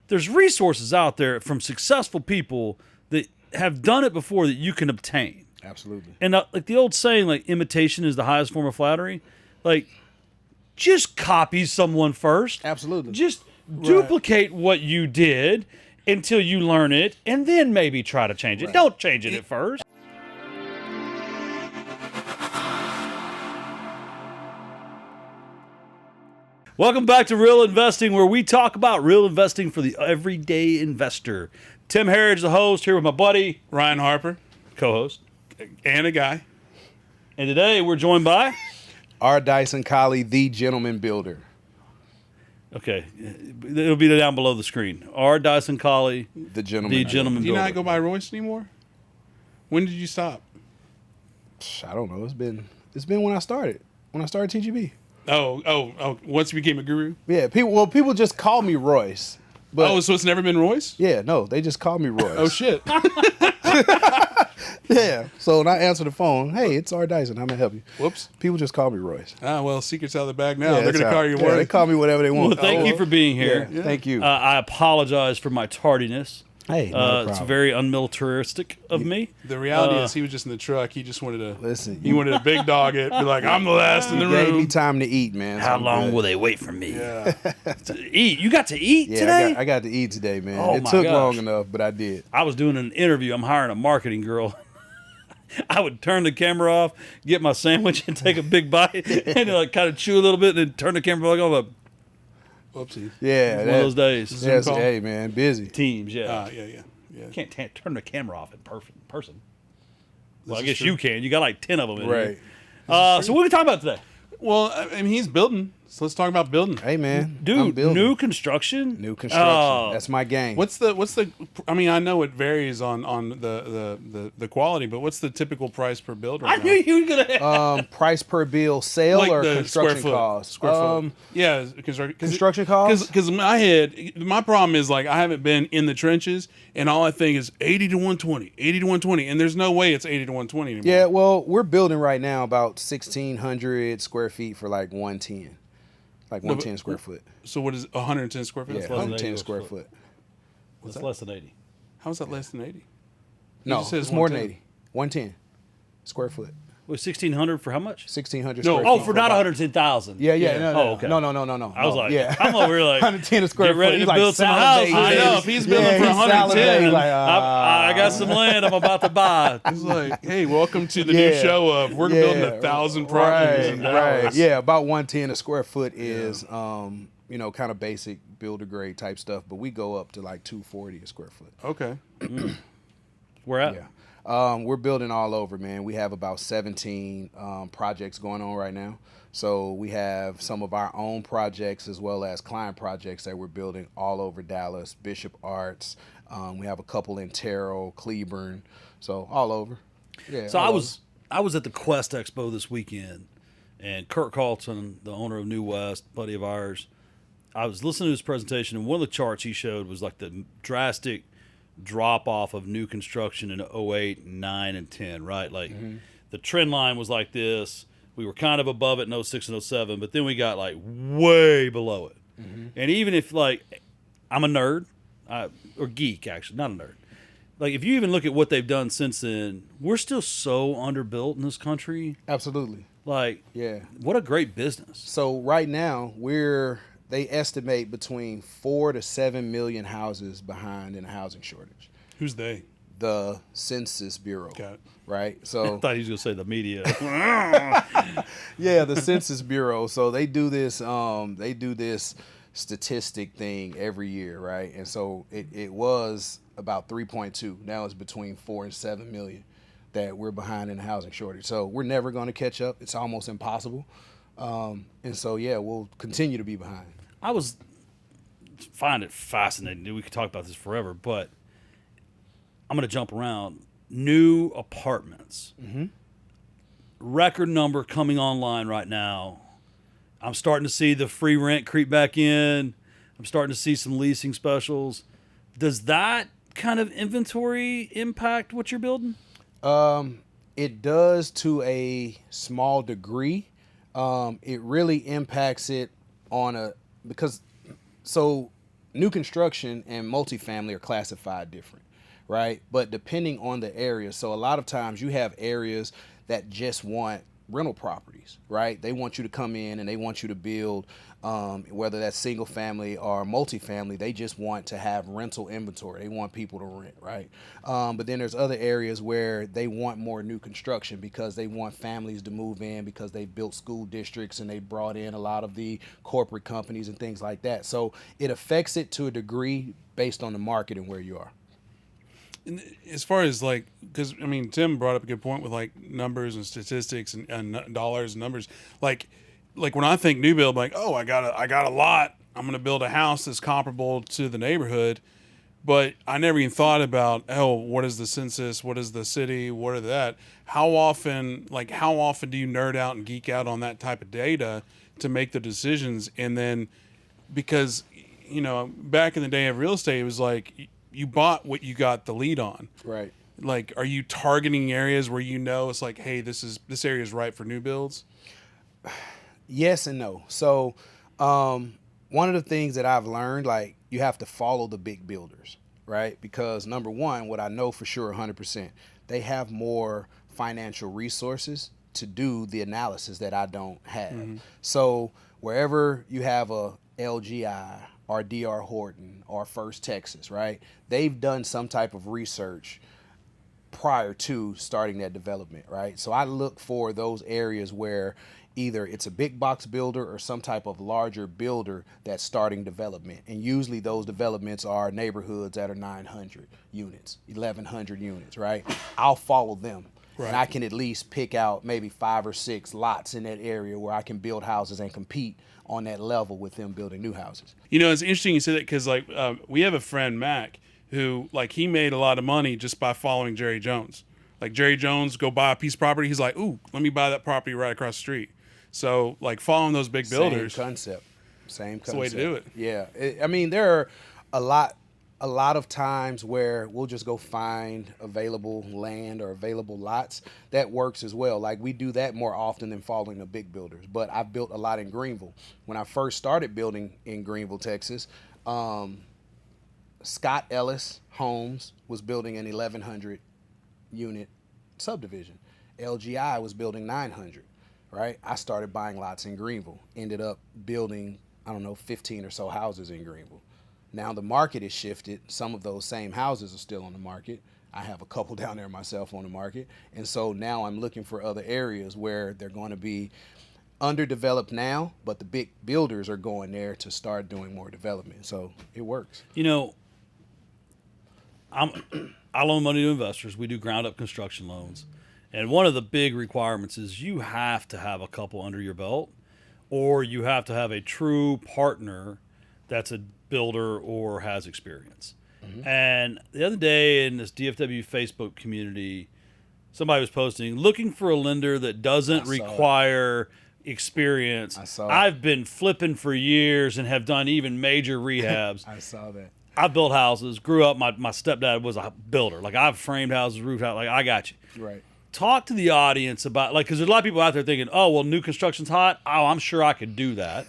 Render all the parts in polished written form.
there's resources out there from successful people that have done it before that you can obtain. Absolutely. And like the old saying, like imitation is the highest form of flattery. Like, just copy someone first. Absolutely. Just duplicate what you did until you learn it, and then maybe try to change it. Don't change it at first. Welcome back to Real Investing, where we talk about real investing for the everyday investor. Tim Harridge, the host, here with my buddy Ryan Harper, co-host, and a guy. and today we're joined by. Our Dyson Colley, the gentleman builder. Okay, it'll be down below the screen. Our Dyson Colley, The gentleman. the gentleman Do you builder. not go by Royce anymore? When did you stop? I don't know. It's been when I started. When I started TGB. Oh! Once you became a guru. Yeah. People just call me Royce. But So it's never been Royce. yeah, no, they just call me Royce. Oh shit! Yeah. So when I answer the phone, hey, it's our Dyson. How may I help you? Whoops. People just call me Royce. Well, secret's out of the bag now. Yeah, They're it's gonna out. call you Yeah, they Royce. call me whatever they want. Well, thank you for being here. Yeah, thank you. I apologize for my tardiness. Hey, no It's problem. very unmilitaristic of me. The reality is, he was just in the truck. He just wanted to Listen, He wanted to big dog it. Be like, I'm the last in the you gave me room. time to eat, man. so How I'm long good. will they wait for me Yeah. to eat? You got to eat Yeah, today? I got to eat today, man. Oh, it my took gosh. long enough, but I did. I was doing an interview. I'm hiring a marketing girl. I would turn the camera off, get my sandwich, and take a big bite, and then, like kind of chew a little bit, and then turn the camera back on. Like, Whoopsies. Yeah, one of those days. Zoom Yes, call? hey, man, busy. Teams, yeah. Yeah. Can't turn the camera off in person. Well, I is guess true. you can. You got like 10 of them in Right. here. So what are we talking about today? Well, I mean, he's building. So let's talk about building. Hey, man, I'm Dude, building. new construction? New construction. Oh. That's my game. What's the? I mean, I know it varies on the quality, but what's the typical price per build I right knew you were going to... Price per bill sale Like or the construction square foot, cost? Square foot. Yeah, construction costs? Because in my head, my problem is like I haven't been in the trenches, and all I think is 80 to 120, 80 to 120, and there's no way it's 80 to 120 anymore. Yeah, well, we're building right now about 1,600 square feet for like 110. Like 110 square foot. So what is 110 square feet? Yeah, less than 110 80 square square foot. That's less than 80. How is that less than 80? No, just said it's more than 110. 80. 110 square foot. Was 1,600 for how much? 1,600 No, square Oh, feet. for not about- 110,000. Yeah. Yeah. Oh, okay. No. I was like, yeah. I'm over here like, 110 square get ready foot. to He's like build some salivating. houses. I know, if he's building for he's 110, salivating, like, I got some land I'm about to buy. It's like, hey, welcome to the new Yeah. show of we're building 1,000 properties in Dallas. Right. Yeah, about 110 a square foot is kind of basic builder grade type stuff, but we go up to like 240 a square foot. Okay. Where at? Yeah. We're building all over, man. We have about 17 projects going on right now. So we have some of our own projects as well as client projects that we're building all over Dallas, Bishop Arts. We have a couple in Terrell, Cleburne, so all over. Yeah. So all I was at the Quest Expo this weekend, and Kurt Carlton, the owner of New West, buddy of ours, I was listening to his presentation, and one of the charts he showed was like the drastic drop off of new construction in 08, 9, and 10, right? Like the trend line was like this. We were kind of above it in 06 and 07, but then we got like way below it. And even if like I'm a nerd, or geek actually, not a nerd. Like if you even look at what they've done since then, we're still so underbuilt in this country. Absolutely. Like, Yeah. what a great business. So right now they estimate between 4 to 7 million houses behind in a housing shortage. Who's they? The Census Bureau. Got it. Right? I So thought he was going to say the media. yeah, the Census Bureau. So they do this statistic thing every year, right? And so it was about 3.2. Now it's between 4 and 7 million that we're behind in the housing shortage. So we're never going to catch up. It's almost impossible. And so yeah, we'll continue to be behind. I find it fascinating. We could talk about this forever, but I'm going to jump around. New apartments. Record number coming online right now. I'm starting to see the free rent creep back in. I'm starting to see some leasing specials. Does that kind of inventory impact what you're building? It does to a small degree. It really impacts it because new construction and multifamily are classified different, right? But depending on the area, so a lot of times you have areas that just want rental properties, right? They want you to come in and they want you to build, whether that's single family or multifamily, they just want to have rental inventory. They want people to rent, right? But then there's other areas where they want more new construction because they want families to move in because they built school districts and they brought in a lot of the corporate companies and things like that. So it affects it to a degree based on the market and where you are. And as far as like, because I mean, Tim brought up a good point with like numbers and statistics and dollars and numbers. Like when I think new build, like, oh, I got a lot. I'm going to build a house that's comparable to the neighborhood. But I never even thought about, oh, what is the census? What is the city? What are that? How often do you nerd out and geek out on that type of data to make the decisions? And then because, back in the day of real estate, it was like you bought what you got the lead on. Right. Like, are you targeting areas where it's like, hey, this area is right for new builds? Yes and no. So one of the things that I've learned, like, you have to follow the big builders, right? Because number one, what I know for sure 100%, they have more financial resources to do the analysis that I don't have. Mm-hmm. So wherever you have a LGI or DR Horton or First Texas, right? They've done some type of research prior to starting that development, right? So I look for those areas where either it's a big box builder or some type of larger builder that's starting development. And usually those developments are neighborhoods that are 900 units, 1,100 units, right? I'll follow them. Right. And I can at least pick out maybe 5 or 6 lots in that area where I can build houses and compete on that level with them building new houses. It's interesting you say that because we have a friend, Mac, who he made a lot of money just by following Jerry Jones. Like Jerry Jones go buy a piece of property. He's like, ooh, let me buy that property right across the street. So following those big builders. Same concept. That's the way to do it. Yeah. There are a lot of times where we'll just go find available land or available lots. That works as well. Like we do that more often than following the big builders. But I've built a lot in Greenville. When I first started building in Greenville, Texas, Scott Ellis Homes was building an 1,100 unit subdivision. LGI was building 900, right? I started buying lots in Greenville, ended up building, 15 or so houses in Greenville. Now the market has shifted. Some of those same houses are still on the market. I have a couple down there myself on the market. And so now I'm looking for other areas where they're going to be underdeveloped now, but the big builders are going there to start doing more development. So it works. I loan money to investors. We do ground up construction loans. And one of the big requirements is you have to have a couple under your belt, or you have to have a true partner that's a builder or has experience. Mm-hmm. And the other day in this DFW Facebook community, somebody was posting, looking for a lender that doesn't require experience. I saw it. I've been flipping for years and have done even major rehabs. I saw that. I built houses, grew up, my stepdad was a builder. I've framed houses, roofed houses, I got you. Right. Talk to the audience about, because there's a lot of people out there thinking, oh, well, new construction's hot. Oh, I'm sure I could do that.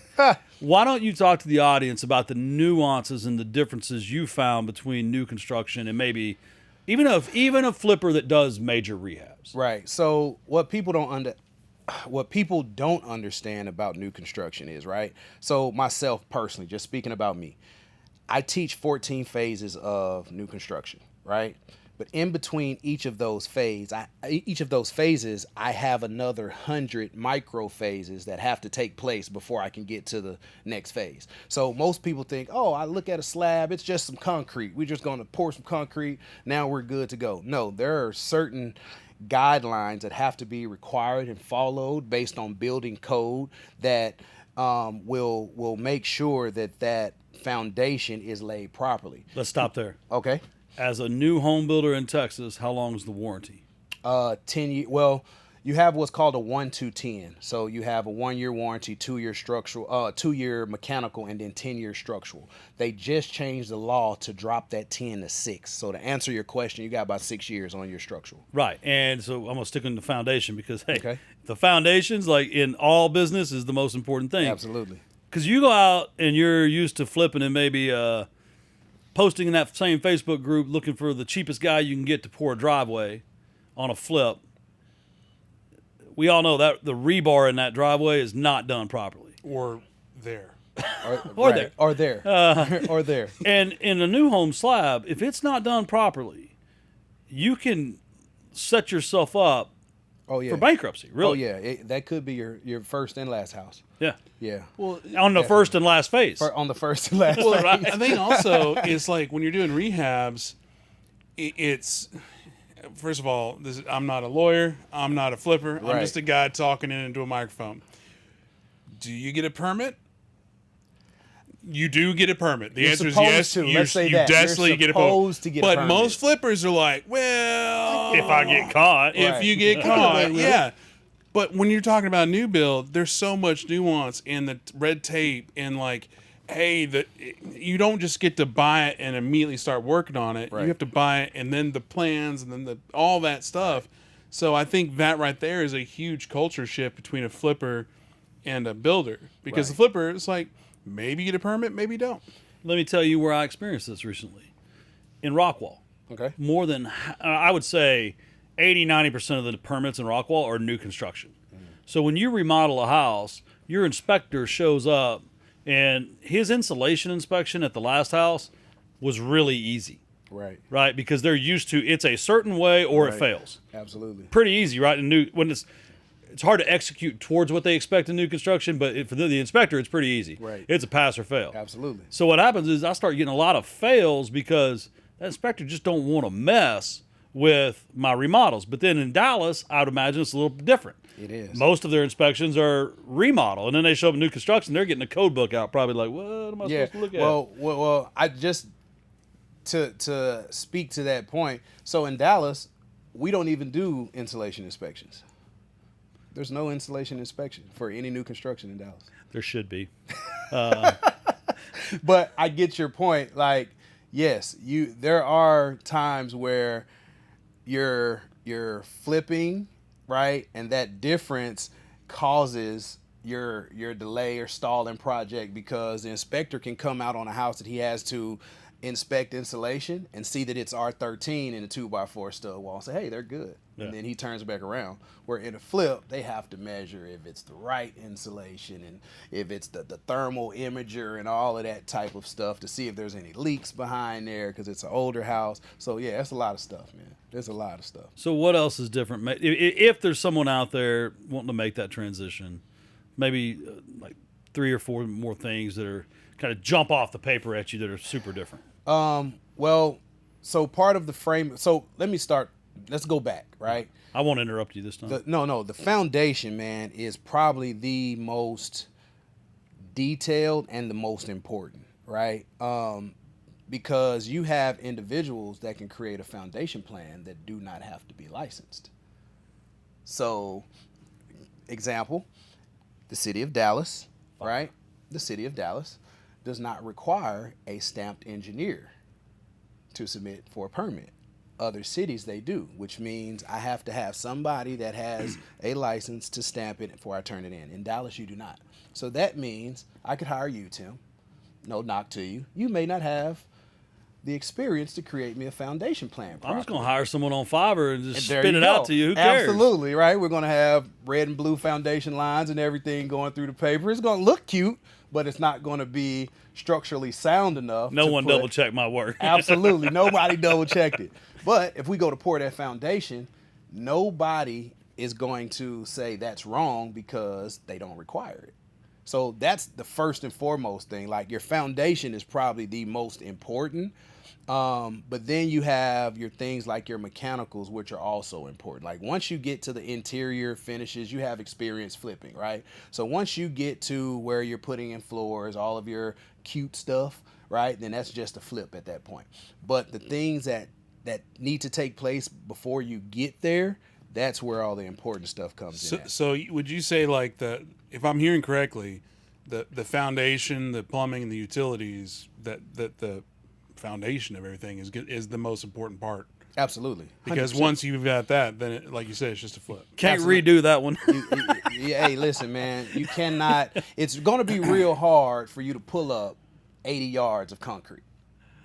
Why don't you talk to the audience about the nuances and the differences you found between new construction and maybe even a flipper that does major rehabs? Right. So what people don't understand about new construction is, right? So myself personally, just speaking about me, I teach 14 phases of new construction, right? But in between each of those phases, I have another 100 micro phases that have to take place before I can get to the next phase. So most people think, oh, I look at a slab, it's just some concrete. We're just going to pour some concrete. Now we're good to go. No, there are certain guidelines that have to be required and followed based on building code that will make sure that foundation is laid properly. Let's stop there. Okay. As a new home builder in Texas, how long is the warranty? 10 years. Well, you have what's called a 1-2-10. So you have a 1-year warranty, 2-year structural, 2-year mechanical, and then 10-year structural. They just changed the law to drop that 10 to 6. So to answer your question, you got about 6 years on your structural. Right. And so I'm going to stick on the foundation because, hey, the foundations, like in all business, is the most important thing. Absolutely. Because you go out and you're used to flipping and maybe posting in that same Facebook group looking for the cheapest guy you can get to pour a driveway on a flip. We all know that the rebar in that driveway is not done properly. Or there. Or there. Or there. Or there. And in a new home slab, if it's not done properly, you can set yourself up for bankruptcy, really. Oh, yeah. That could be your first and last house. Yeah. Yeah. Well, On the first and last phase. On the first and last well, phase. I think also it's like when you're doing rehabs, it's first of all, I'm not a lawyer, I'm not a flipper, I'm just a guy talking into a microphone. Do you get a permit? You do get a permit. The answer is yes. Let's say you that. definitely get a permit. To get but a permit. most flippers are like, well, if I get caught. if you get caught, yeah. But when you're talking about new build, there's so much nuance in the red tape and like, hey, you don't just get to buy it and immediately start working on it. Right. You have to buy it and then the plans and then all that stuff. Right. So I think that right there is a huge culture shift between a flipper and a builder because the flipper is like, maybe you get a permit, maybe you don't. Let me tell you where I experienced this recently. In Rockwall. Okay. More than, I would say, 80-90% of the permits in Rockwall are new construction. So when you remodel a house, your inspector shows up, and his insulation inspection at the last house was really easy. Right? Because they're used to it's a certain way or it fails. Absolutely. Pretty easy, right? When it's hard to execute towards what they expect in new construction, but for the inspector, it's pretty easy. Right. It's a pass or fail. Absolutely. So what happens is I start getting a lot of fails because that inspector just don't want to mess with my remodels. But then in Dallas, I would imagine it's a little different. It is. Most of their inspections are remodel, and then they show up in new construction. They're getting a code book out, probably like, what am I supposed to look at? Well, I just to speak to that point. So in Dallas, we don't even do insulation inspections. There's no insulation inspection for any new construction in Dallas. There should be. But I get your point. Like, yes, there are times where you're flipping, right? And that difference causes your delay or stalling project because the inspector can come out on a house that he has to inspect insulation and see that it's R13 in a 2x4 stud wall and say, hey, they're good. Yeah. And then he turns back around. Where in a flip, they have to measure if it's the right insulation and if it's the thermal imager and all of that type of stuff to see if there's any leaks behind there because it's an older house. So, yeah, that's a lot of stuff, man. There's a lot of stuff. So what else is different? If there's someone out there wanting to make that transition, maybe like 3 or 4 more things that are kind of jump off the paper at you that are super different. Well, so part of the frame. So let me start. Let's go back, right? I won't interrupt you this time. No. The foundation, man, is probably the most detailed and the most important, right? Because you have individuals that can create a foundation plan that do not have to be licensed. So, example, the city of Dallas, right? The city of Dallas does not require a stamped engineer to submit for a permit. Other cities, they do, which means I have to have somebody that has a license to stamp it before I turn it in. In Dallas, you do not. So that means I could hire you, Tim. No knock to you. You may not have the experience to create me a foundation plan properly. I'm just going to hire someone on Fiverr and just spin it out to you. Who cares? Absolutely, right? We're going to have red and blue foundation lines and everything going through the paper. It's going to look cute, but it's not going to be structurally sound enough. No one double-checked my work. Absolutely. Nobody double-checked it. But if we go to pour that foundation, nobody is going to say that's wrong because they don't require it. So that's the first and foremost thing. Like, your foundation is probably the most important. But then you have your things like your mechanicals, which are also important. Like, once you get to the interior finishes, you have experience flipping, right? So once you get to where you're putting in floors, all of your cute stuff, right? Then that's just a flip at that point. But the things that need to take place before you get there, that's where all the important stuff comes in. So would you say, like, if I'm hearing correctly, the foundation, the plumbing, and the utilities, that the foundation of everything is the most important part Absolutely. Because 100%. once you've got that, then it, like you said, it's just a flip. Can't Absolutely. redo that one. Hey, listen, man, you cannot. It's going to be real hard for you to pull up 80 yards of concrete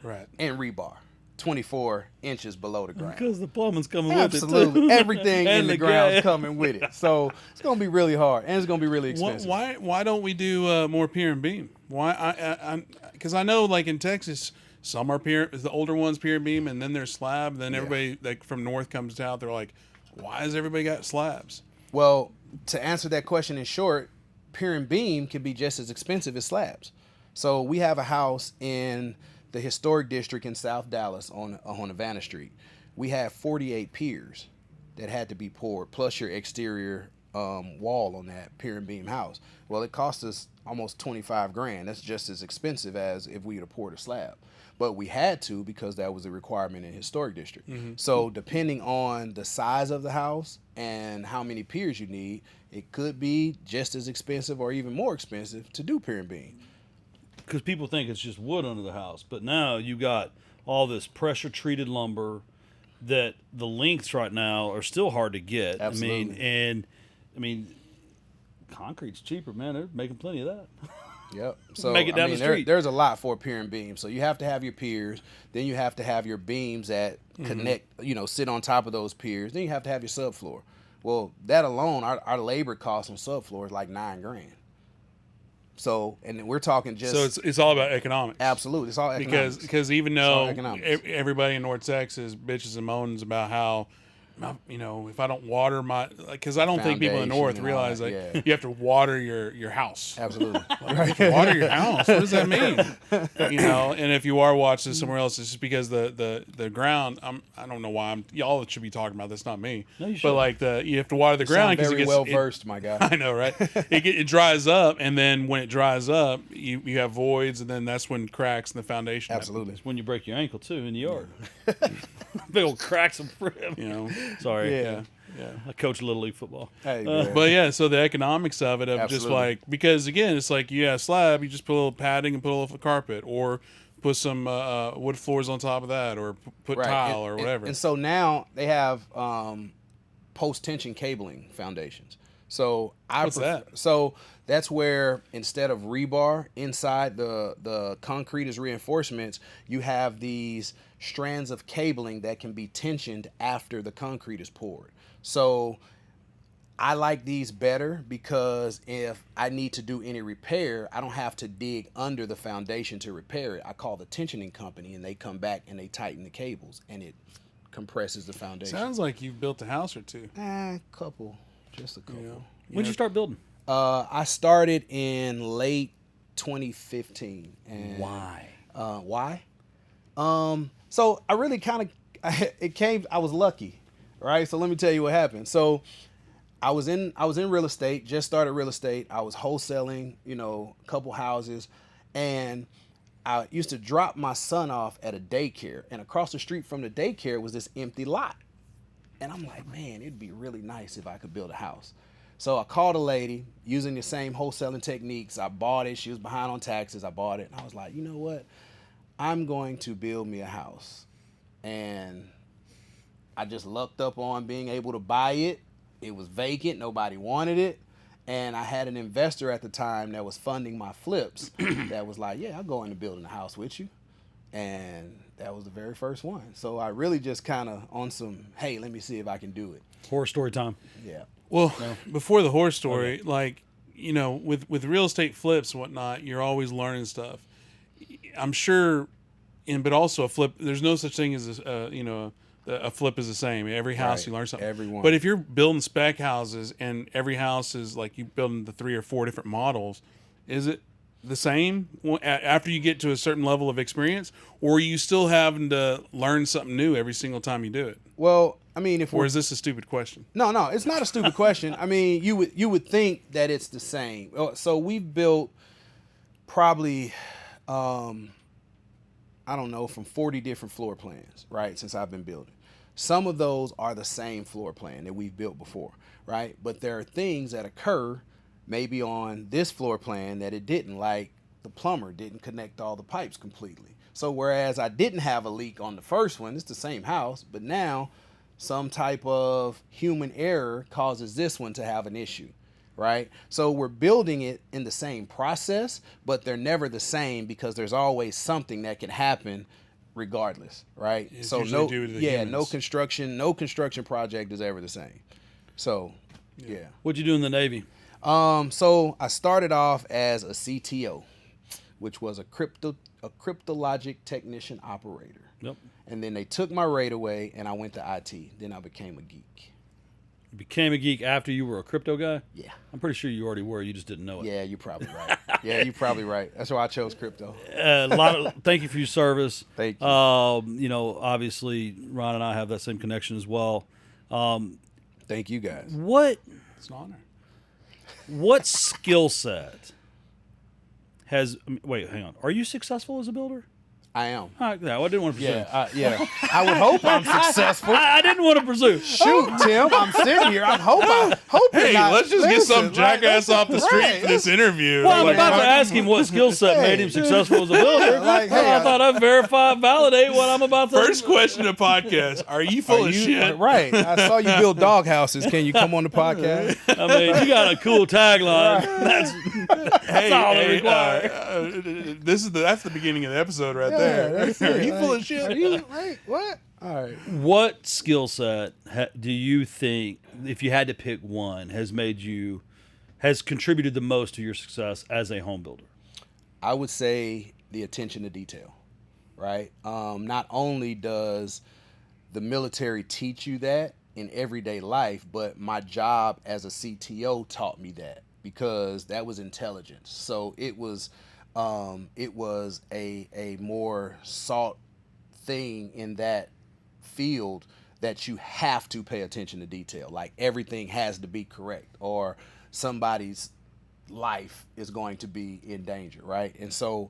Right. and rebar, 24 inches below the ground. Because the plumbing's coming with it, Absolutely, too. everything in And the the ground's gas. coming with it. So it's going to be really hard, and it's going to be really expensive. Why don't we do more pier and beam? Why? Because I know, like in Texas, some are pier, the older ones pier and beam, and then there's slab. And then everybody like from north comes out. They're like, why has everybody got slabs? Well, to answer that question in short, pier and beam can be just as expensive as slabs. So we have a house in the historic district in South Dallas on Havana Street. We have 48 piers that had to be poured, plus your exterior wall on that pier and beam house. Well, it cost us almost 25 grand. That's just as expensive as if we had poured a slab. But we had to because that was a requirement in historic district. So depending on the size of the house and how many piers you need, it could be just as expensive or even more expensive to do pier and beam. Because people think it's just wood under the house, but now you got all this pressure treated lumber that the lengths right now are still hard to get. Absolutely. I mean, concrete's cheaper, man. They're making plenty of that. Yep. So Make it down the street. There's a lot for a pier and beam. So you have to have your piers, then you have to have your beams that connect, sit on top of those piers. Then you have to have your subfloor. Well, that alone, our labor cost on subfloor is like $9 grand. So, and we're talking just So it's all about economics. absolutely, it's all economics. Because even all though economics. everybody in North Texas bitches and moans about how, if I don't water my, because I don't think people in the Foundation North and all realize that, that yeah. you have to water your house. Absolutely. Water your house. What does that mean? And if you are watching somewhere else, it's just because the ground. I don't know why y'all should be talking about this, not me. No, you but should. like you have to water the ground because Very it gets well versed, my guy. I know, right? It dries up, and then when it dries up, you have voids, and then that's when cracks in the foundation. Absolutely. It's when you break your ankle, too, in the yard. Big old cracks and Sorry. Yeah. I coach Little League football. Hey, man. But yeah, so the economics of it, of just Absolutely. like, because again, it's like you have slab, you just put a little padding and put a little carpet, or put some wood floors on top of that, or put tile or whatever. And so now they have post-tension cabling foundations. So What's that? So that's where instead of rebar inside the concrete as reinforcements, you have these strands of cabling that can be tensioned after the concrete is poured. So I like these better because if I need to do any repair, I don't have to dig under the foundation to repair it. I call the tensioning company and they come back and they tighten the cables and it compresses the foundation. Sounds like you've built a house or two. Couple. Just a couple. When'd you start building? I started in late 2015. And Why? Why? So I really kind of, I was lucky, right? So let me tell you what happened. So I was in real estate, just started real estate. I was wholesaling, a couple houses, and I used to drop my son off at a daycare, and across the street from the daycare was this empty lot. And I'm like, man, it'd be really nice if I could build a house. So I called a lady using the same wholesaling techniques. I bought it. She was behind on taxes. I bought it. And I was like, you know what? I'm going to build me a house. And I just lucked up on being able to buy it. It was vacant. Nobody wanted it. And I had an investor at the time that was funding my flips that was like, yeah, I'll go into building a house with you. And that was the very first one. So I really just kind of on some, hey, let me see if I can do it. Horror story time. Yeah. Well, before the horror story, like, with real estate flips and whatnot, you're always learning stuff. I'm sure, but also a flip, there's no such thing as, a flip is the same. Every house Right. you learn something. Every one. But if you're building spec houses and every house is like you building the 3 or 4 different models, is it the same after you get to a certain level of experience, or are you still having to learn something new every single time you do it? Well, I mean, Or is this a stupid question? No, it's not a stupid question. I mean, you would think that it's the same. So we've built probably, I don't know, from 40 different floor plans, right, since I've been building. Some of those are the same floor plan that we've built before, right? But there are things that occur maybe on this floor plan that it didn't, like the plumber didn't connect all the pipes completely. So whereas I didn't have a leak on the first one, it's the same house, but now some type of human error causes this one to have an issue, right? So we're building it in the same process, but they're never the same because there's always something that can happen regardless, right? It's so usually due to the humans. no construction project is ever the same. So yeah. What'd you do in the Navy? So I started off as a CTO, which was a cryptologic technician operator. Yep. And then they took my rate away, and I went to IT. Then I became a geek. You became a geek after you were a crypto guy? Yeah. I'm pretty sure you already were. You just didn't know it. Yeah, you're probably right. You're probably right. That's why I chose crypto. Thank you for your service. Thank you. You know, obviously, Ron and I have that same connection as well. Thank you, guys. It's an honor. What skill set wait, hang on. Are you successful as a builder? I am. No, I didn't want to presume. Yeah. I would hope I'm successful. I didn't want to presume. Shoot, Tim, I'm sitting here. I'm hoping. Hey, let's just get some jackass off the street for this interview. Well, I'm about to ask him what skill set made him successful as a builder. I thought I'd validate what I'm about to. First question of the podcast: are you full of shit? Right. I saw you build dog houses. Can you come on the podcast? I mean, you got a cool tagline. That's all they require. That's the beginning of the episode right there. That's Are it. you full of shit? Are you what? All right. What skill set do you think, if you had to pick one, has contributed the most to your success as a home builder? I would say the attention to detail, right? Not only does the military teach you that in everyday life, but my job as a CTO taught me that because that was intelligence. So it was a more sought thing in that field that you have to pay attention to detail. Like everything has to be correct or somebody's life is going to be in danger, right? And so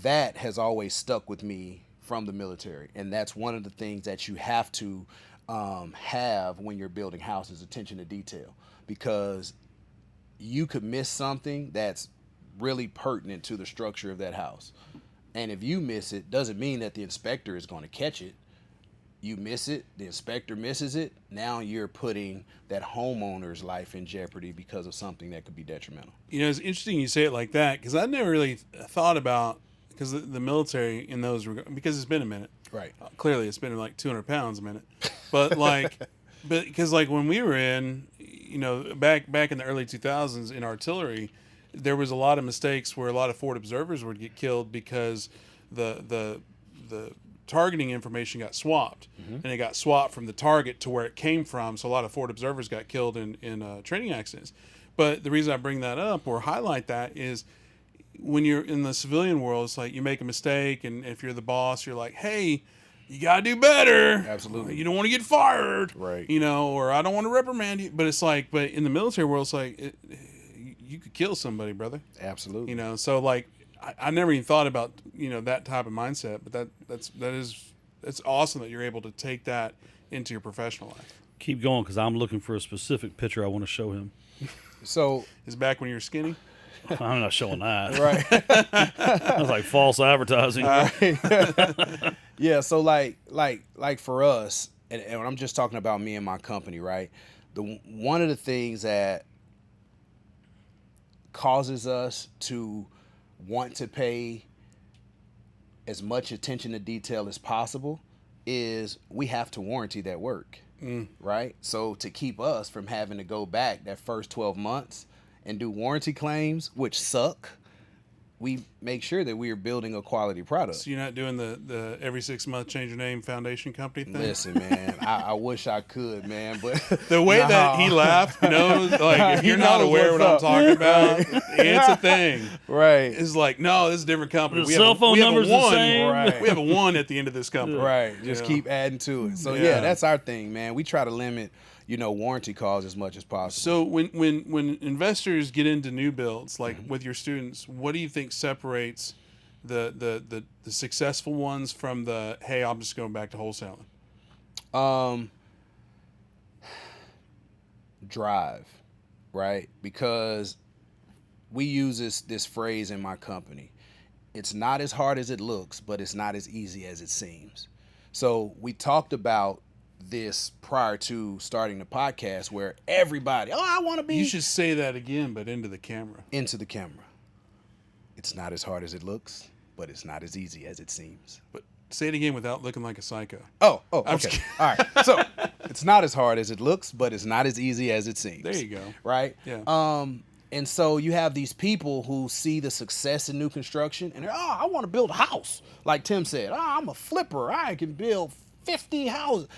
that has always stuck with me from the military. And that's one of the things that you have to have when you're building houses, attention to detail, because you could miss something that's really pertinent to the structure of that house. And if you miss it, doesn't mean that the inspector is going to catch it. You miss it, the inspector misses it, now you're putting that homeowner's life in jeopardy because of something that could be detrimental. You know, it's interesting you say it like that because I never really thought about, because the military in those regards, because it's been a minute. Right. Clearly it's been like 200 pounds a minute. But because when we were in, you know, back in the early 2000s in artillery, there was a lot of mistakes where a lot of forward observers would get killed because the targeting information got swapped, and it got swapped from the target to where it came from. So a lot of forward observers got killed in training accidents. But the reason I bring that up or highlight that is when you're in the civilian world, it's like you make a mistake, and if you're the boss, you're like, hey, you gotta do better. Absolutely. You don't want to get fired, right? You know, or I don't want to reprimand you. But it's like, but in the military world, it's like you could kill somebody, brother. Absolutely. You know, so like I never even thought about, you know, that type of mindset, but that's awesome that you're able to take that into your professional life. Keep going because I'm looking for a specific picture I want to show him. So is back when you were skinny? I'm not showing that. Right. That's like false advertising. Yeah. So like for us, and I'm just talking about me and my company, right? One of the things that causes us to want to pay as much attention to detail as possible is we have to warranty that work, right? So to keep us from having to go back that first 12 months and do warranty claims, which suck, we make sure that we are building a quality product. So you're not doing the every 6 month change your name foundation company thing? Listen, man, I wish I could, man, but the way that he laughed, you know, like if you're not aware what I'm talking about, it's a thing. Right. It's like, no, this is a different company. The cell phone number's the same. Right. We have a 1 at the end of this company. Right. Just keep adding to it. So yeah, that's our thing, man. We try to limit, you know, warranty calls as much as possible. So when investors get into new builds, like with your students, what do you think separates the successful ones from the, hey, I'm just going back to wholesaling? Drive, right? Because we use this phrase in my company. it's not as hard as it looks, but it's not as easy as it seems. So we talked about this prior to starting the podcast, where everybody, I want to be. You should say that again, but into the camera. Into the camera. It's not as hard as it looks, but it's not as easy as it seems. But say it again without looking like a psycho. Oh, I'm okay. just All right. So it's not as hard as it looks, but it's not as easy as it seems. There you go. Right? Yeah. And so you have these people who see the success in new construction and they're, I want to build a house. Like Tim said, I'm a flipper. I can build 50 houses.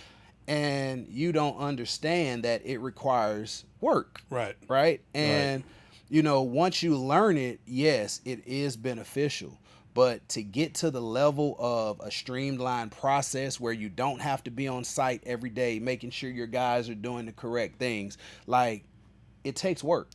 And you don't understand that it requires work. Right. Right? And, once you learn it, yes, it is beneficial. But to get to the level of a streamlined process where you don't have to be on site every day, making sure your guys are doing the correct things, like, it takes work.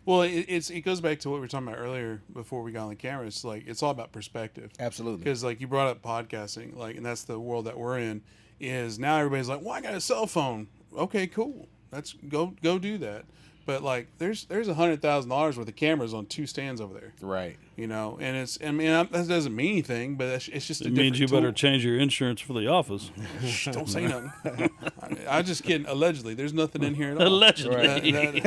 Well, it goes back to what we were talking about earlier before we got on the camera. It's like, it's all about perspective. Absolutely. Because like you brought up podcasting, like, and that's the world that we're in, is now everybody's like, well, I got a cell phone. Okay, cool. That's go do that. But like, there's $100,000 worth of cameras on 2 stands over there. Right. And that doesn't mean anything, but it's just It means you better change your insurance for the office. Shh, don't say nothing. I just kidding. Allegedly, there's nothing in here at all. Allegedly.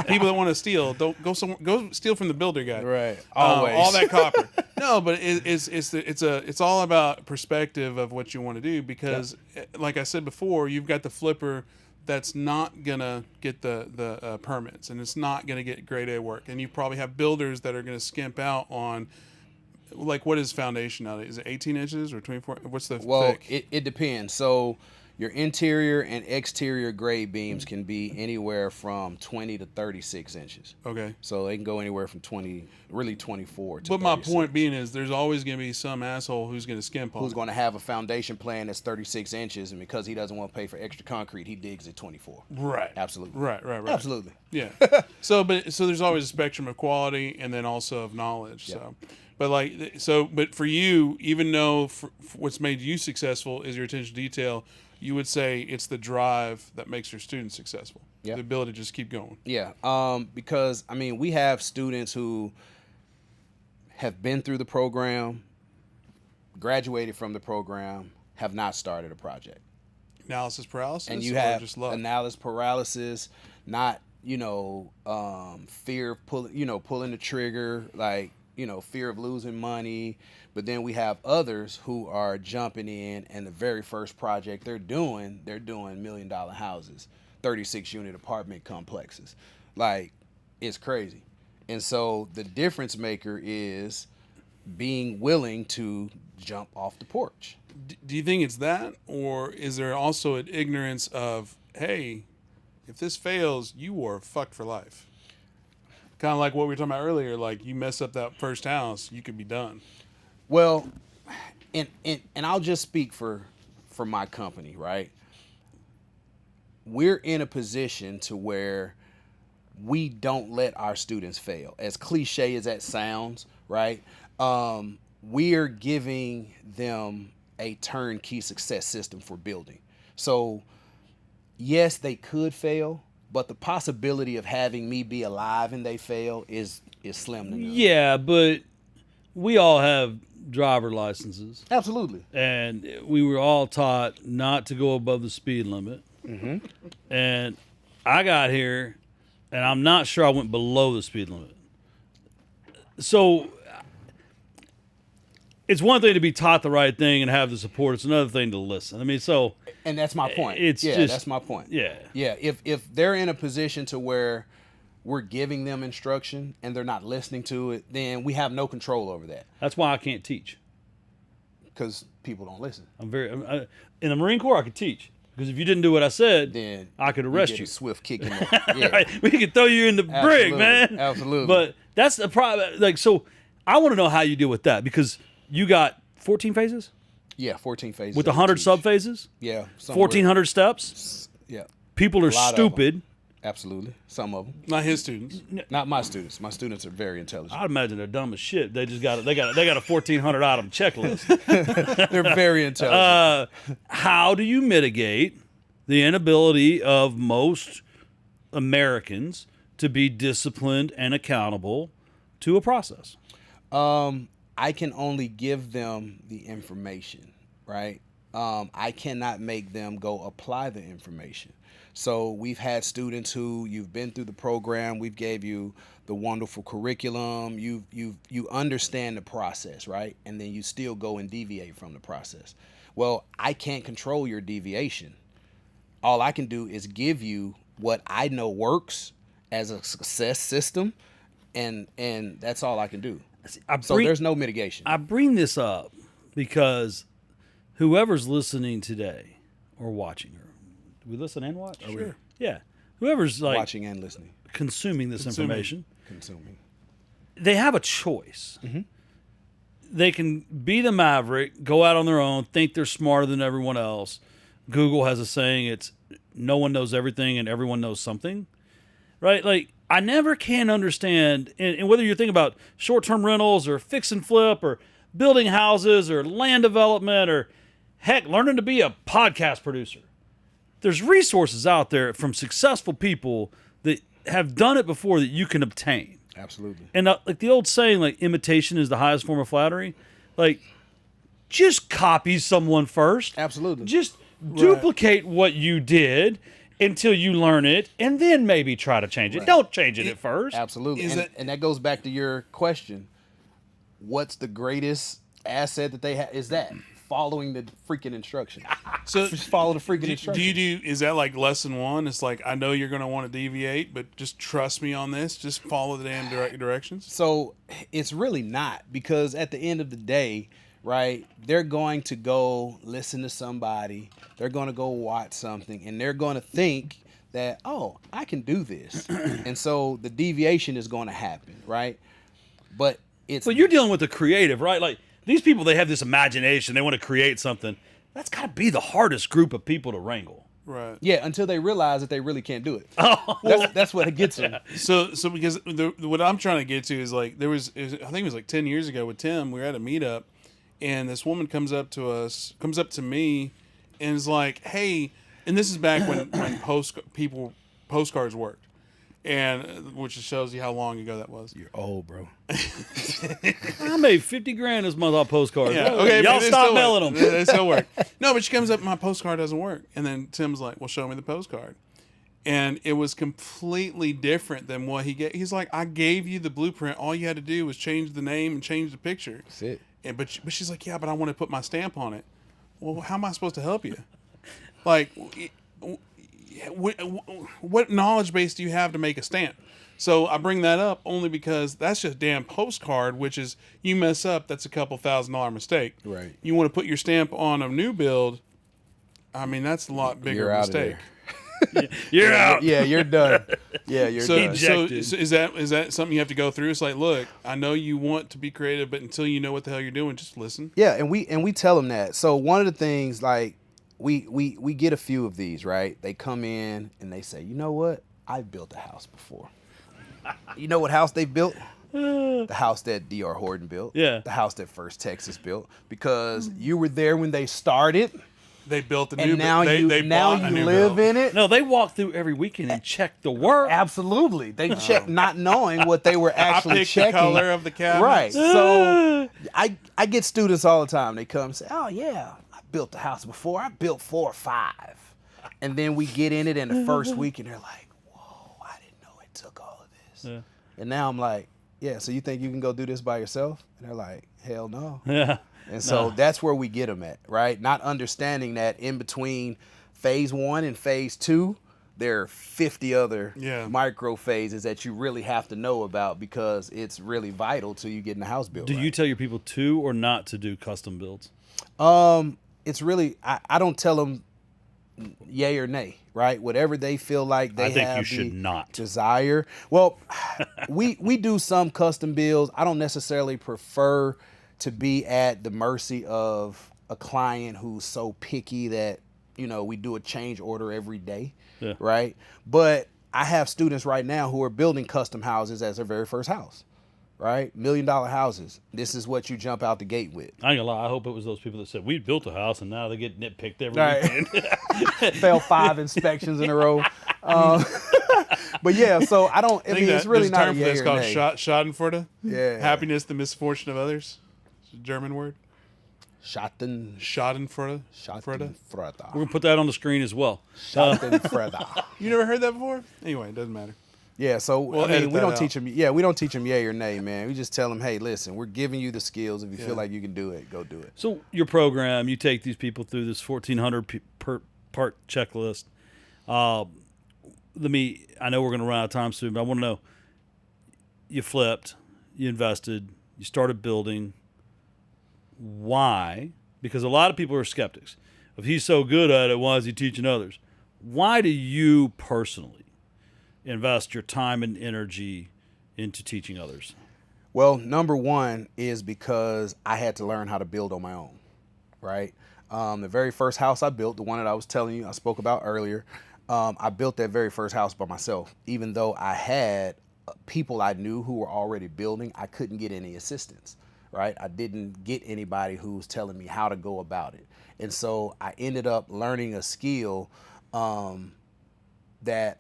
People that want to steal, don't go somewhere. Go steal from the builder guy. Right. Always. All that copper. No, but it's all about perspective of what you want to do, because, like I said before, you've got the flipper that's not gonna get the permits, and it's not gonna get grade A work, and you probably have builders that are gonna skimp out on, like, what is foundation nowadays? Is it 18 inches or 24? What's the thick? It depends. So your interior and exterior grade beams can be anywhere from 20 to 36 inches. Okay. So they can go anywhere from 24 to But my 36. point being is, there's always going to be some asshole who's going to skimp on Who's it. going to have a foundation plan that's 36 inches, and because he doesn't want to pay for extra concrete, he digs at 24. Right. Absolutely. Right. Absolutely. Yeah. So there's always a spectrum of quality and then also of knowledge. Yep. But for you, even though what's made you successful is your attention to detail, you would say it's the drive that makes your students successful. Yeah. The ability to just keep going. Yeah. Because we have students who have been through the program, graduated from the program, have not started a project. Analysis paralysis, And you or have just luck? analysis paralysis, not fear of pulling the trigger, like fear of losing money. But then we have others who are jumping in, and the very first project they're doing $1 million houses, 36 unit apartment complexes. Like, it's crazy. And so the difference maker is being willing to jump off the porch. Do you think it's that, or is there also an ignorance of, hey, if this fails, you are fucked for life? Kind of like what we were talking about earlier, like, you mess up that first house, you could be done. Well, and I'll just speak for my company, right? We're in a position to where we don't let our students fail. As cliche as that sounds, right? We are giving them a turnkey success system for building. So, yes, they could fail, but the possibility of having me be alive and they fail is slim to none. Yeah, but we all have driver licenses. Absolutely. And we were all taught not to go above the speed limit. Mm-hmm. And I got here, and I'm not sure I went below the speed limit. So it's one thing to be taught the right thing and have the support. It's another thing to listen. And that's my point. That's my point. Yeah. Yeah. If they're in a position to where we're giving them instruction and they're not listening to it, then we have no control over that. That's why I can't teach. Because people don't listen. In the Marine Corps, I could teach. Because if you didn't do what I said, Then I could arrest get you. a swift kick in the yeah. Right? We could throw you in the brig, man. Absolutely. But that's the problem. Like, so I want to know how you deal with that, because you got 14 phases Yeah, 14 phases. with that we 100 teach. subphases, Yeah. somewhere. 1,400 steps. Yeah. People are lot of them. stupid. Absolutely. Some of them. Not his students. Not my students. My students are very intelligent. I'd imagine they're dumb as shit. They just got a 1,400 item checklist. They're very intelligent. How do you mitigate the inability of most Americans to be disciplined and accountable to a process? I I can only give them the information, right? I cannot make them go apply the information. So we've had students who you've been through the program, we've gave you the wonderful curriculum, you understand the process, right? And then you still go and deviate from the process. Well, I can't control your deviation. All I can do is give you what I know works as a success system, and that's all I can do. So there's no mitigation. I bring this up because whoever's listening today or watching, or do we listen and watch? Sure. Yeah. Whoever's like watching and listening. consuming this information, Consuming. they have a choice. Mm-hmm. They can be the maverick, go out on their own, think they're smarter than everyone else. Google has a saying, it's no one knows everything and everyone knows something, right? Like, I never can understand, and whether you're thinking about short-term rentals or fix and flip or building houses or land development or, heck, learning to be a podcast producer. There's resources out there from successful people that have done it before that you can obtain. Absolutely. And like the old saying, like imitation is the highest form of flattery. Like, just copy someone first. Absolutely. Just duplicate what you did until you learn it, and then maybe try to change it. Right. Don't change it at first. Absolutely. And that goes back to your question. What's the greatest asset that they have? Is that following the freaking instructions. So just follow the freaking instructions. Is that like lesson one? It's like, I know you're going to want to deviate, but just trust me on this. Just follow the damn directions. So it's really not, because at the end of the day, right, they're going to go listen to somebody, they're going to go watch something, and they're going to think that, oh, I can do this. And so the deviation is going to happen, right? But you're dealing with the creative, right? Like, these people, they have this imagination, they want to create something. That's got to be the hardest group of people to wrangle. Right. Yeah, until they realize that they really can't do it. Oh. That's what it gets them. So because what I'm trying to get to is like, I think it was like 10 years ago with Tim, we were at a meetup, and this woman comes up to me, and is like, hey, and this is back when postcards worked. And which shows you how long ago that was. You're old, bro. I made $50,000 this month on postcards. Yeah, okay, y'all stop mailing them. They still work. No, but she comes up, my postcard doesn't work. And then Tim's like, well, show me the postcard. And it was completely different than what he gave. He's like, I gave you the blueprint. All you had to do was change the name and change the picture. That's it. And, but she's like, yeah, but I want to put my stamp on it. Well, how am I supposed to help you? Like, what knowledge base do you have to make a stamp? So I bring that up only because that's just damn postcard, which is, you mess up, that's a couple $1,000 mistake. Right. You want to put your stamp on a new build, I mean, that's a lot bigger You're out mistake. Of there. You're out. Yeah, you're done. Yeah, you're done. So is that something you have to go through? It's like, look, I know you want to be creative, but until you know what the hell you're doing, just listen. Yeah, and we tell them that. So one of the things, like, we get a few of these, right? They come in and they say, you know what? I've built a house before. You know what house they built? The house that D.R. Horton built. Yeah. The house that First Texas built. Because you were there when they started. They built a new And now they you bought a new live build. in it. No, they walk through every weekend and check the work. Absolutely. They check not knowing what they were actually I picked checking. the color of the cabinet. Right. So I get students all the time. They come and say, oh, yeah, I built a house before. I built 4 or 5. And then we get in it in the first week, and they're like, whoa, I didn't know it took all of this. Yeah. And now I'm like, yeah, so you think you can go do this by yourself? And they're like, hell no. Yeah. And so that's where we get them at, right? Not understanding that in between phase 1 and phase 2, there are 50 other micro phases that you really have to know about, because it's really vital to you getting the house built. Do you tell your people to or not to do custom builds? It's really, I don't tell them yay or nay, right? Whatever they feel like they I think have you should the not. desire. Well, we do some custom builds. I don't necessarily prefer to be at the mercy of a client who's so picky that, you know, we do a change order every day, right? But I have students right now who are building custom houses as their very first house, right? $1 million houses. This is what you jump out the gate with. I ain't gonna lie. I hope it was those people that said, we built a house and now they get nitpicked every Right. weekend. Fail 5 inspections in a row. But yeah, so I mean, it's really not a yay It's or called nay. Schadenfreude. Yeah. Happiness, the misfortune of others. It's a German word. Schadenfreude. We're gonna put that on the screen as well. Schadenfreude. You never heard that before? Anyway, it doesn't matter. Yeah, so We'll I mean, edit we that don't out. teach them. Yeah, we don't teach them yay or nay, man. We just tell them, hey, listen, we're giving you the skills. If you Yeah. feel like you can do it, go do it. So your program, you take these people through this 1,400 part checklist. I know we're going to run out of time soon, but I want to know, you flipped, you invested, you started building. Why? Because a lot of people are skeptics. If he's so good at it, why is he teaching others? Why do you personally invest your time and energy into teaching others? Well, number one is because I had to learn how to build on my own, right? The very first house I built, the one that I was telling you I spoke about earlier, I built that very first house by myself. Even though I had people I knew who were already building, I couldn't get any assistance, right? I didn't get anybody who was telling me how to go about it. And so I ended up learning a skill that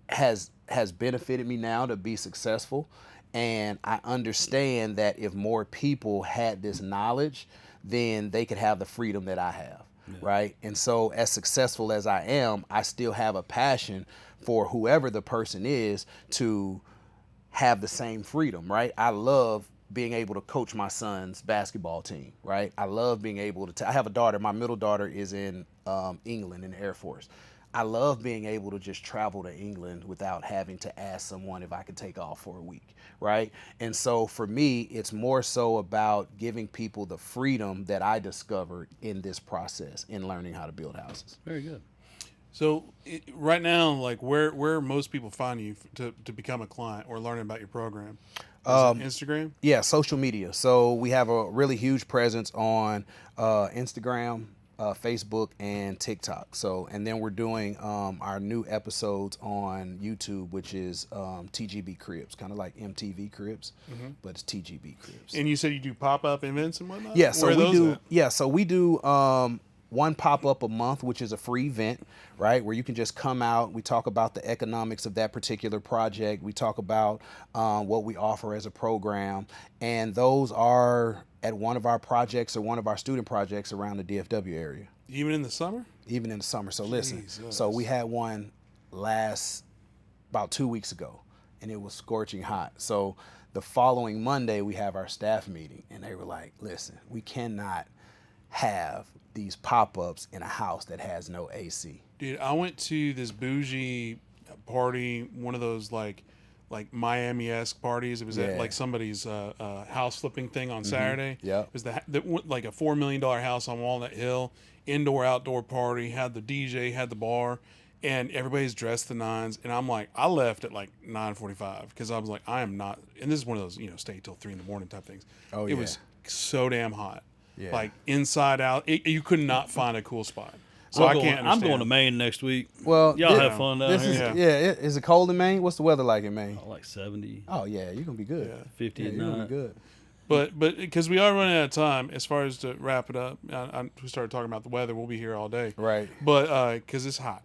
has benefited me now to be successful. And I understand that if more people had this knowledge, then they could have the freedom that I have, right? And so as successful as I am, I still have a passion for whoever the person is to have the same freedom, right? I love being able to coach my son's basketball team, right? I love being able to, I have a daughter, my middle daughter is in England in the Air Force. I love being able to just travel to England without having to ask someone if I could take off for a week, right? And so for me, it's more so about giving people the freedom that I discovered in this process in learning how to build houses. Very good. So right now, like where most people find you to become a client or learning about your program? Is it Instagram? Yeah, social media. So we have a really huge presence on Instagram, Facebook, and TikTok. So, and then we're doing our new episodes on YouTube, which is TGB Cribs, kind of like MTV Cribs, but it's TGB Cribs. And you said you do pop-up events and whatnot? Yeah, so Where are we those do. at? Yeah, so we do one pop-up a month, which is a free event, right? Where you can just come out. We talk about the economics of that particular project. We talk about what we offer as a program, and those are at one of our projects or one of our student projects around the DFW area. Even in the summer? Even in the summer. So listen, Jesus. so we had one about 2 weeks ago, and it was scorching hot. So the following Monday, we have our staff meeting, and they were like, listen, we cannot have these pop-ups in a house that has no AC. Dude, I went to this bougie party, one of those like Miami-esque parties. It was at like somebody's house flipping thing on Saturday. Yep. It was like a $4 million house on Walnut Hill, indoor outdoor party, had the DJ, had the bar, and everybody's dressed the nines. And I'm like, I left at like 9:45 because I was like, I am not. And this is one of those, stay till 3 a.m. type things. Oh, It was so damn hot. Yeah. Like inside out, you could not find a cool spot. So I can't I'm understand. going to Maine next week. Well, Y'all have fun down this here. is it cold in Maine? What's the weather like in Maine? Like 70, Oh yeah, you're gonna be good. 50 Yeah, at you're gonna night. be good. But because we are running out of time, as far as to wrap it up, we started talking about the weather. We'll be here all day, Right. But because it's hot,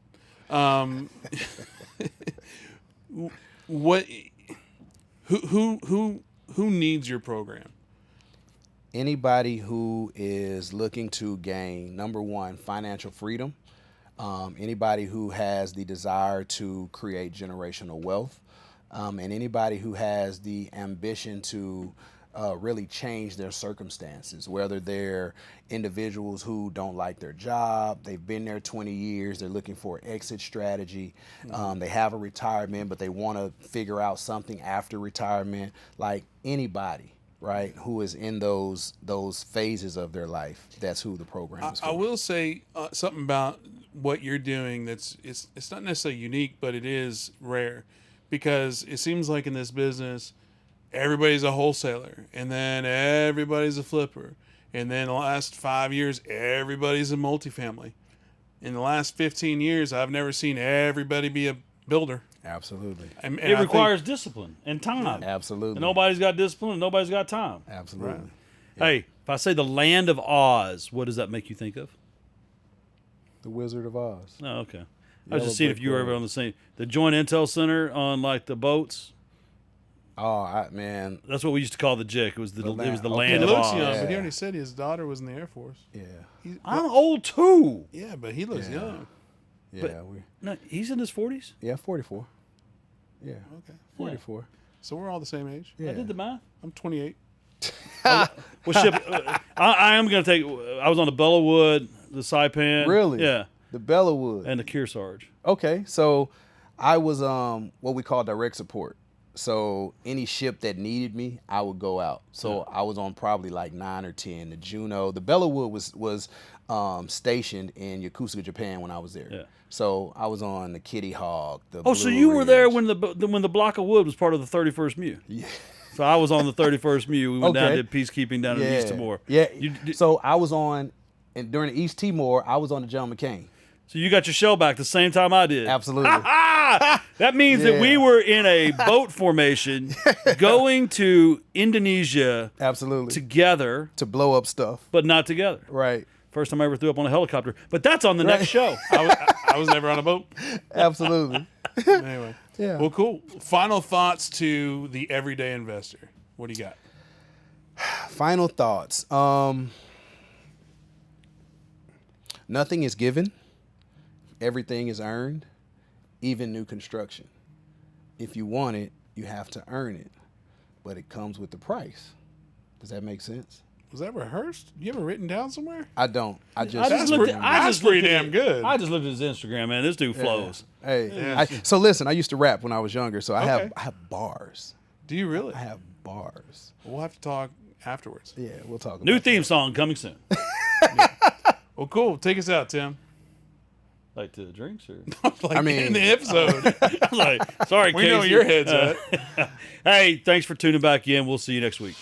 what? Who needs your program? Anybody who is looking to gain, number one, financial freedom. Anybody who has the desire to create generational wealth, and anybody who has the ambition to really change their circumstances, whether they're individuals who don't like their job, they've been there 20 years, they're looking for an exit strategy, they have a retirement, but they want to figure out something after retirement, like anybody, right, who is in those phases of their life. That's who the program is for. I will say something about what you're doing it's not necessarily unique, but it is rare, because it seems like in this business everybody's a wholesaler, and then everybody's a flipper, and then the last 5 years everybody's a multifamily. In the last 15 years I've never seen everybody be a builder. Absolutely. And It requires discipline and time. Absolutely. And nobody's got discipline and nobody's got time. Absolutely. Right. Hey, if I say the land of Oz, what does that make you think of? The Wizard of Oz. Oh, okay. I was Yellow just seeing if brick you were ever road. on the same. The Joint Intel Center on like the boats. Man. That's what we used to call the Jick. It was the land. it was the Okay. land He of looks Oz. young, Yeah. but he already said his daughter was in the Air Force. Yeah. I'm old too. Yeah, but he looks Yeah. young. Yeah. No, he's in his 40s. 44. Yeah. Okay. 44. So we're all the same age. Yeah. I did the math. I'm 28. Well, ship. I am going to take. I was on the Bellawood, the Saipan. Really? Yeah, The Bellawood. and the Kearsarge. Okay, so I was what we call direct support. So any ship that needed me, I would go out. So I was on probably like 9 or 10. The Juno, the Bellawood was stationed in Yokosuka, Japan when I was there. Yeah. So I was on the Kitty Hawk. The Oh, so Blue you were there Ridge. when the block of wood was part of the 31st MEU. Yeah. So I was on the 31st MEU. We went down Okay. did peacekeeping down in East Timor. Yeah. You, So I was on, and during the East Timor, I was on the John McCain. so you got your shell back the same time I did. Absolutely. That means that we Yeah. were in a boat formation going to Indonesia Absolutely. together, To blow up stuff. but not together. Right. First time I ever threw up on a helicopter. But that's on the next show. I was never on a boat. Absolutely. Anyway. Yeah. Well, cool. Final thoughts to the everyday investor. What do you got? Final thoughts. Nothing is given. Everything is earned, even new construction. If you want it, you have to earn it, but it comes with the price. Does that make sense? Was that rehearsed? You ever written down somewhere? I don't. I just. I just looked at, I That's just looked pretty at damn good. I just looked at his Instagram, man. This dude flows. Hey, Yeah. so listen. I used to rap when I was younger, so I Okay. have bars. Do you really? I have bars. We'll have to talk afterwards. Yeah, we'll talk. New about theme song coming soon. Well, cool. Take us out, Tim. Like to drinks or? Like I mean- in the episode. I was like, sorry, We know Casey. where your head's at. Hey, thanks for tuning back in. We'll see you next week.